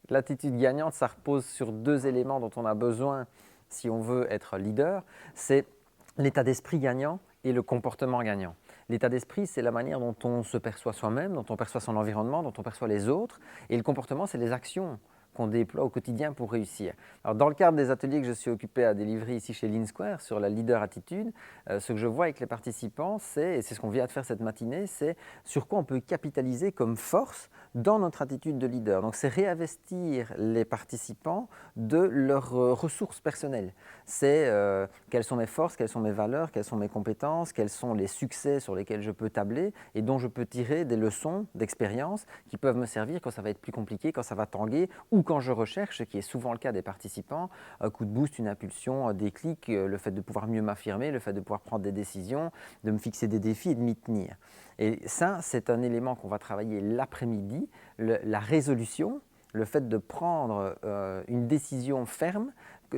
L'attitude gagnante, ça repose sur deux éléments dont on a besoin si on veut être leader. C'est l'état d'esprit gagnant et le comportement gagnant. L'état d'esprit, c'est la manière dont on se perçoit soi-même, dont on perçoit son environnement, dont on perçoit les autres. Et le comportement, c'est les actions qu'on déploie au quotidien pour réussir. Alors, dans le cadre des ateliers que je suis occupé à délivrer ici chez Lean Square sur la leader attitude, ce que je vois avec les participants, et c'est ce qu'on vient de faire cette matinée, c'est sur quoi on peut capitaliser comme force dans notre attitude de leader. Donc c'est réinvestir les participants de leurs ressources personnelles. C'est quelles sont mes forces, quelles sont mes valeurs, quelles sont mes compétences, quels sont les succès sur lesquels je peux tabler et dont je peux tirer des leçons d'expérience qui peuvent me servir quand ça va être plus compliqué, quand ça va tanguer ou quand je recherche, ce qui est souvent le cas des participants, un coup de boost, une impulsion, un déclic, le fait de pouvoir mieux m'affirmer, le fait de pouvoir prendre des décisions, de me fixer des défis et de m'y tenir. Et ça, c'est un élément qu'on va travailler l'après-midi, la résolution, le fait de prendre une décision ferme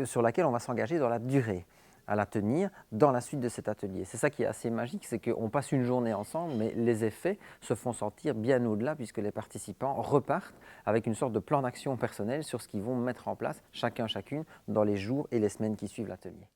sur laquelle on va s'engager dans la durée, à la tenir dans la suite de cet atelier. C'est ça qui est assez magique, c'est qu'on passe une journée ensemble, mais les effets se font sentir bien au-delà puisque les participants repartent avec une sorte de plan d'action personnel sur ce qu'ils vont mettre en place, chacun, chacune, dans les jours et les semaines qui suivent l'atelier.